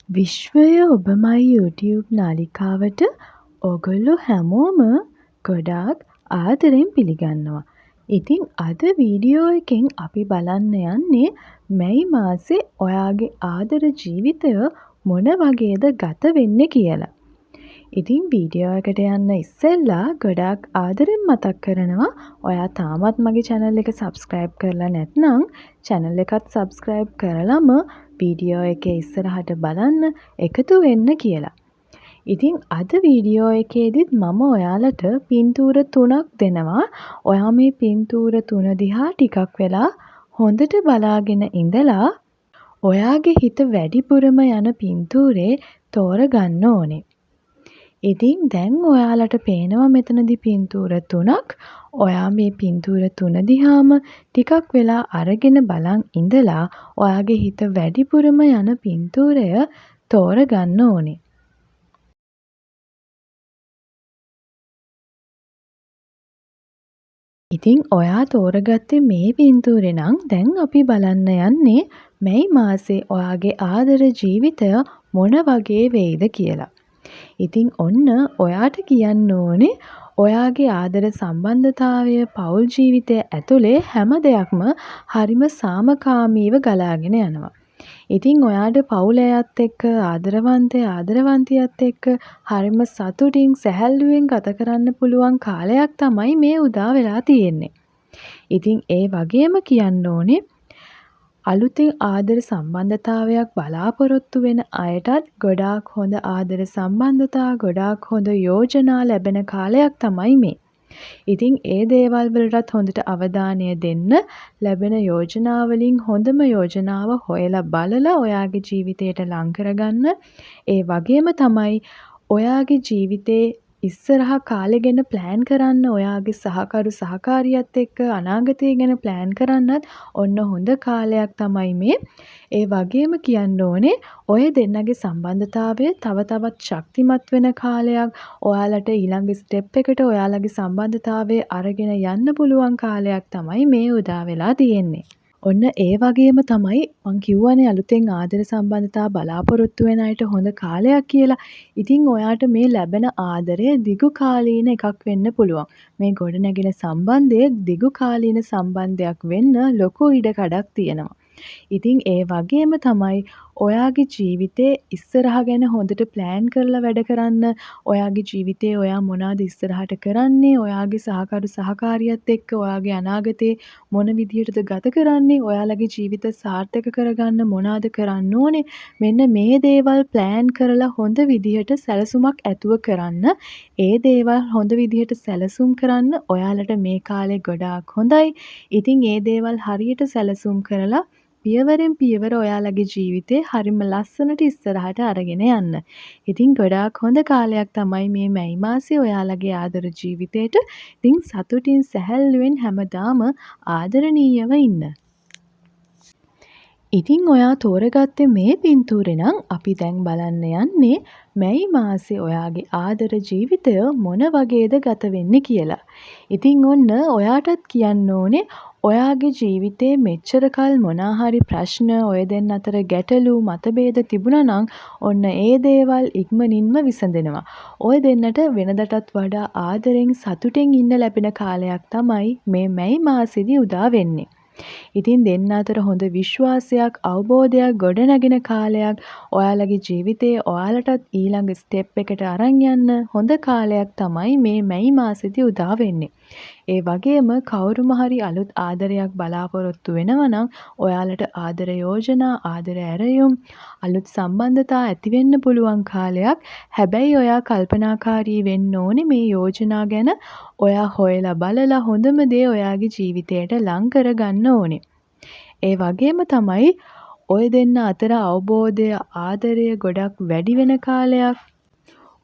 විශ්වය ඔබමයි YouTube නාලිකාවට ඔගොල්ලෝ හැමෝම ගොඩාක් ආදරෙන් පිළිගන්නවා. ඉතින් අද වීඩියෝ එකෙන් අපි බලන්න යන්නේ මැයි මාසේ ඔයාගේ ආදර ජීවිතය මොන වගේද ගත වෙන්නේ කියලා. ඉතින් වීඩියෝ එකට යන්න ඉස්සෙල්ලා ගොඩාක් ආදරෙන් මතක් කරනවා ඔයා තාමත් මගේ channel එක subscribe කරලා නැත්නම් channel එකත් subscribe කරලම වීඩියෝ එකේ ඉස්සරහට බලන්න එකතු වෙන්න කියලා. ඉතින් අද වීඩියෝ එකේදීත් මම ඔයාලට පින්තූර 3ක් දෙනවා. ඔයා මේ පින්තූර 3 දිහා ටිකක් වෙලා හොඳට බලාගෙන ඉඳලා ඔයාගේ හිත වැඩිපුරම යන පින්තූරේ තෝරගන්න ඕනේ. ඉතින් දැන් ඔයාලට පේනවා මෙතනදි පින්තූර 3ක්. ඔයා මේ පින්තූර 3 දිහාම ටිකක් වෙලා අරගෙන බලන් ඉඳලා ඔයාගේ හිත වැඩිපුරම යන පින්තූරය තෝරගන්න ඕනේ. ඉතින් ඔයා තෝරගත්තේ මේ පින්තූරේ නම් දැන් අපි බලන්න යන්නේ මැයි මාසේ ඔයාගේ ආදර ජීවිතය මොන වගේ වෙයිද කියලා. ඉතින් ඔන්න ඔයාට කියන්න ඕනේ ඔයාගේ ආදර සම්බන්ධතාවය පෞල් ජීවිතය ඇතුලේ හැම දෙයක්ම හරිම සාමකාමීව ගලාගෙන යනවා. ඉතින් ඔයාට පවුලේ අයත් එක්ක ආදරවන්තයත් එක්ක හරිම සතුටින් සැහැල්ලුවෙන් ගත කරන්න පුළුවන් කාලයක් තමයි මේ උදා වෙලා තියෙන්නේ. ඉතින් ඒ වගේම කියන්න ඕනේ අලුතෙන් ආදර සම්බන්ධතාවයක් බලාපොරොත්තු වෙන අයටත් ගොඩාක් හොඳ ආදර සම්බන්ධතා ගොඩාක් හොඳ යෝජනා ලැබෙන කාලයක් තමයි මේ. ඉතින් ඒ දේවල් වලටත් හොඳට අවධානය දෙන්න ලැබෙන යෝජනා වලින් හොඳම යෝජනාව හොයලා බලලා ඔයාගේ ජීවිතයට ලං කරගන්න. ඒ වගේම තමයි ඔයාගේ ජීවිතේ ඉස්සරහා කාලෙ ගැන ප්ලෑන් කරන්න ඔයාගේ සහකරු සහකාරියත් එක්ක අනාගතය ගැන ප්ලෑන් කරන්නත් ඔන්න හොඳ කාලයක් තමයි මේ. ඒ වගේම කියන්න ඕනේ ඔය දෙන්නගේ සම්බන්ධතාවය තව තවත් ශක්තිමත් වෙන කාලයක්. ඔයාලට ඊළඟ ස්ටෙප් එකට ඔයාලගේ සම්බන්ධතාවය අරගෙන යන්න පුළුවන් කාලයක් තමයි මේ උදා වෙලා තියෙන්නේ. ඔන්න ඒ වගේම තමයි මං කිව්වනේ අලුතෙන් ආදර සම්බන්ධතා බලාපොරොත්තු වෙන අයට හොඳ කාලයක් කියලා. ඉතින් ඔයාට මේ ලැබෙන ආදරය දිගු කාලීන එකක් වෙන්න පුළුවන්. මේ ගොඩනැගෙන සම්බන්ධය දිගු කාලීන සම්බන්ධයක් වෙන්න ලොකු ඉඩකඩක් තියෙනවා. ඉතින් ඒ වගේම තමයි ඔයාගේ ජීවිතේ ඉස්සරහා ගැන හොඳට ප්ලෑන් කරලා වැඩ කරන්න. ඔයාගේ ජීවිතේ ඔයා මොනවද ඉස්සරහට කරන්නේ? ඔයාගේ සහකරු සහකාරියත් එක්ක ඔයාගේ අනාගතේ මොන විදිහටද ගත කරන්නේ? ඔයාලගේ ජීවිත සාර්ථක කරගන්න මොනවද කරන්න ඕනේ? මෙන්න මේ දේවල් ප්ලෑන් කරලා හොඳ විදිහට සැලසුමක් ඇතුව කරන්න. ඒ දේවල් හොඳ විදිහට සැලසුම් කරන්න ඔයාලට මේ කාලේ ගොඩාක් හොඳයි. ඉතින් ඒ දේවල් හරියට සැලසුම් කරලා පියවරෙන් පියවර ඔයාලගේ ජීවිතේ හරිම ලස්සනට ඉස්සරහට අරගෙන යන්න. ඉතින් ගොඩාක් හොඳ කාලයක් තමයි මේ මැයි මාසේ ඔයාලගේ ආදර ජීවිතේට. ඉතින් සතුටින් සැහැල්ලුවෙන් හැමදාම ආදරණීයව ඉන්න. ඉතින් ඔයා තෝරගත්තේ මේ පින්තූරේ නම් අපි දැන් බලන්න යන්නේ මැයි මාසේ ඔයාගේ ආදර ජීවිතය මොන වගේද ගත වෙන්නේ කියලා. ඉතින් ඔන්න ඔයාටත් කියන්න ඕනේ ඔයාගේ ජීවිතේ මෙච්චර කල් මොනා හරි ප්‍රශ්න ඔය දෙන්න අතර ගැටලු මතභේද තිබුණා නම් ඔන්න ඒ දේවල් ඉක්මනින්ම විසඳෙනවා. ඔය දෙන්නට වෙනදටත් වඩා ආදරෙන් සතුටෙන් ඉන්න ලැබෙන කාලයක් තමයි මේ මැයි මාසෙදි උදා වෙන්නේ. ඉතින් දෙන්න අතර හොඳ විශ්වාසයක් අවබෝධයක් ගොඩනැගෙන කාලයක්. ඔයාලගේ ජීවිතේ ඔයාලටත් ඊළඟ ස්ටෙප් එකට අරන් යන්න හොඳ කාලයක් තමයි මේ මැයි මාසෙදි උදා වෙන්නේ. ඒ වගේම කවුරුම හරි අලුත් ආදරයක් බලාපොරොත්තු වෙනවා නම් ඔයාලට ආදර යෝජනා ආදර ඇරයුම් අලුත් සම්බන්ධතා ඇති වෙන්න පුළුවන් කාලයක්. හැබැයි ඔයා කල්පනාකාරී වෙන්න ඕනේ මේ යෝජනා ගැන. ඔයා හොයලා බලලා හොඳම දේ ඔයාගේ ජීවිතයට ලං කරගන්න ඕනේ. ඒ වගේම තමයි ඔය දෙන්න අතර අවබෝධය ආදරය ගොඩක් වැඩි වෙන කාලයක්.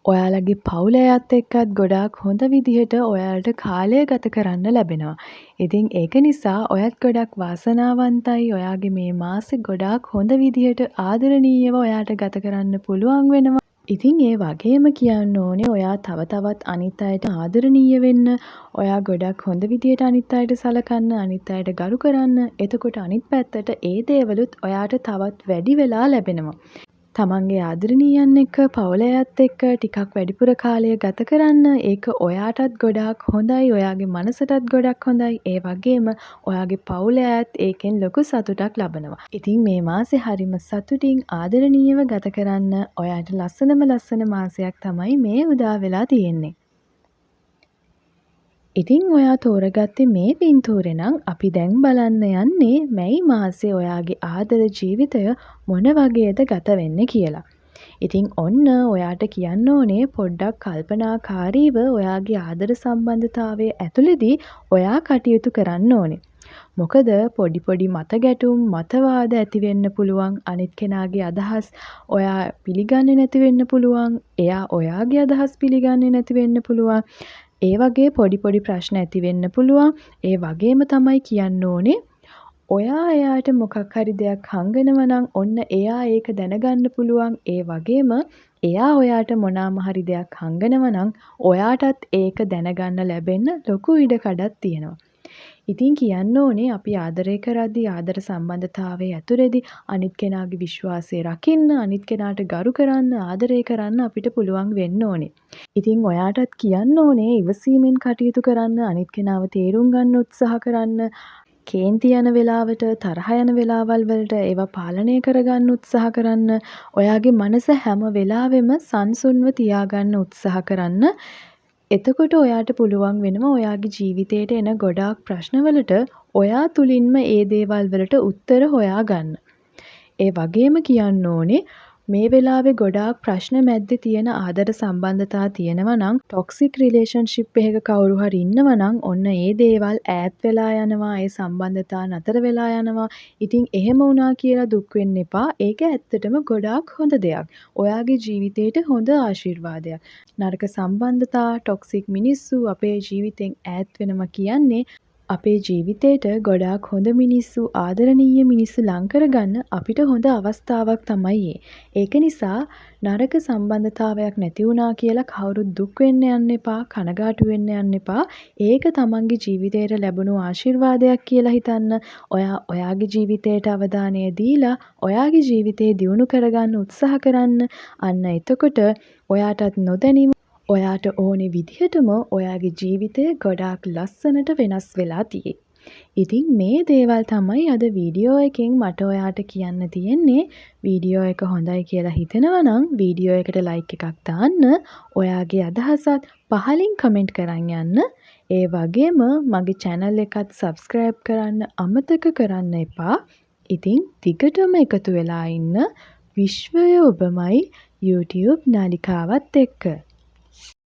ඔයාලගේ පවුලේ අයත් එක්කත් ගොඩාක් හොඳ විදිහට ඔයාලට කාලය ගත කරන්න ලැබෙනවා. ඉතින් ඒක නිසා ඔයත් ගොඩක් වාසනාවන්තයි. ඔයාගේ මේ මාසෙ ගොඩාක් හොඳ විදිහට ආදරණීයව ඔයාට ගත කරන්න පුළුවන් වෙනවා. ඉතින් ඒ වගේම කියන්න ඕනේ ඔයා තව තවත් අනිත් අයට ආදරණීය වෙන්න. ඔයා ගොඩක් හොඳ විදිහට අනිත් අයට සලකන්න, අනිත් අයට ගරු කරන්න. එතකොට අනිත් පැත්තට ඒ දේවලුත් ඔයාට තවත් වැඩි වෙලා ලැබෙනවා. තමන්ගේ ආදරණීයන් එක්ක පවුල අයත් එක්ක ටිකක් වැඩිපුර කාලය ගත කරන්න. ඒක ඔයාටත් ගොඩාක් හොඳයි. ඔයාගේ මනසටත් ගොඩක් හොඳයි. ඒ වගේම ඔයාගේ පවුල අයත් ඒකෙන් ලොකු සතුටක් ලබනවා. ඉතින් මේ මාසේ හරිම සතුටින් ආදරණීයව ගත කරන්න. ඔයාට ලස්සන මාසයක් තමයි මේ උදා වෙලා තියෙන්නේ. ඉතින් ඔයා තෝරගත්තේ මේ පින්තූරේ නම් අපි දැන් බලන්න යන්නේ මැයි මාසේ ඔයාගේ ආදර ජීවිතය මොන වගේද ගත වෙන්නේ කියලා. ඉතින් ඔන්න ඔයාට කියන්න ඕනේ පොඩ්ඩක් කල්පනාකාරීව ඔයාගේ ආදර සම්බන්ධතාවයේ ඇතුළේදී ඔයා කටයුතු කරන්න ඕනේ. මොකද පොඩි මත ගැටුම් මතවාද ඇති වෙන්න පුළුවන්. අනිත් කෙනාගේ අදහස් ඔයා පිළිගන්නේ නැති වෙන්න පුළුවන්. එයා ඔයාගේ අදහස් පිළිගන්නේ නැති වෙන්න පුළුවන්. ඒ වගේ පොඩි ප්‍රශ්න ඇති වෙන්න පුළුවන්. ඒ වගේම තමයි කියන්න ඕනේ ඔයා එයාට මොකක් හරි දෙයක් හංගනවා නම් ඔන්න එයා ඒක දැනගන්න පුළුවන්. ඒ වගේම එයා ඔයාට මොනාම හරි දෙයක් හංගනවා නම් ඔයාටත් ඒක දැනගන්න ලැබෙන්න ලොකු ඉඩකඩක් තියෙනවා. ඉතින් කියන්න ඕනේ අපි ආදරය කරද්දී ආදර සම්බන්ධතාවයේ ඇතුළේදී අනිත් කෙනාගේ විශ්වාසය රකින්න, අනිත් කෙනාට ගරු කරන්න, ආදරය කරන්න අපිට පුළුවන් වෙන්න ඕනේ. ඉතින් ඔයාටත් කියන්න ඕනේ ඉවසීමෙන් කටයුතු කරන්න, අනිත් කෙනාව තේරුම් ගන්න උත්සාහ කරන්න, කේන්ති යන වෙලාවට, තරහ යන වෙලාවල් වලට ඒවා පාලනය කරගන්න උත්සාහ කරන්න, ඔයාගේ මනස හැම වෙලාවෙම සංසුන්ව තියාගන්න උත්සාහ කරන්න. එතකොට ඔයාට පුළුවන් වෙනවා ඔයාගේ ජීවිතේට එන ගොඩාක් ප්‍රශ්නවලට ඔයා තුලින්ම ඒ දේවල් වලට උත්තර හොයාගන්න. ඒ වගේම කියන්න ඕනේ මේ වෙලාවේ ගොඩාක් ප්‍රශ්න මැද්දේ තියෙන ආදර සම්බන්ධතා තියෙනවා නම් ටොක්සික් රිලේෂන්ෂිප් එකක කවුරු හරි ඉන්නවා නම් ඔන්න ඒ දේවල් ඈත් වෙලා යනවා. ඒ සම්බන්ධතා නතර වෙලා යනවා. ඉතින් එහෙම වුණා කියලා දුක් වෙන්න එපා. ඒක ඇත්තටම ගොඩාක් හොඳ දෙයක්. ඔයාගේ ජීවිතේට හොඳ ආශිර්වාදයක්. නරක සම්බන්ධතා ටොක්සික් මිනිස්සු අපේ ජීවිතෙන් ඈත් වෙනවා කියන්නේ අපේ ජීවිතේට ගොඩාක් හොඳ මිනිස්සු ආදරණීය මිනිස්සු ලං කරගන්න අපිට හොඳ අවස්ථාවක් තමයි ඒ. ඒක නිසා නරක සම්බන්ධතාවයක් නැති වුණා කියලා කවුරුත් දුක් වෙන්න යන්න එපා, කනගාටු වෙන්න යන්න එපා. ඒක තමන්ගේ ජීවිතේට ලැබුණු ආශිර්වාදයක් කියලා හිතන්න. ඔයාගේ ජීවිතයට අවධානය දීලා ඔයාගේ ජීවිතේ දියුණු කරගන්න උත්සාහ කරන්න. අන්න එතකොට ඔයාටත් නොදැනීම ඔයාට ඕනේ විදිහටම ඔයාගේ ජීවිතය ගොඩාක් ලස්සනට වෙනස් වෙලා තියෙයි. ඉතින් මේ දේවල් තමයි අද වීඩියෝ එකෙන් මට ඔයාට කියන්න තියෙන්නේ. වීඩියෝ එක හොඳයි කියලා හිතෙනවා නම් වීඩියෝ එකට ලයික් එකක් දාන්න. ඔයාගේ අදහසත් පහලින් කමෙන්ට් කරන් යන්න. ඒ වගේම මගේ channel එකත් subscribe කරන්න අමතක කරන්න එපා. ඉතින් දිගටම එකතු වෙලා ඉන්න. විශ්වය ඔබමයි YouTube නාලිකාවත් එක්ක.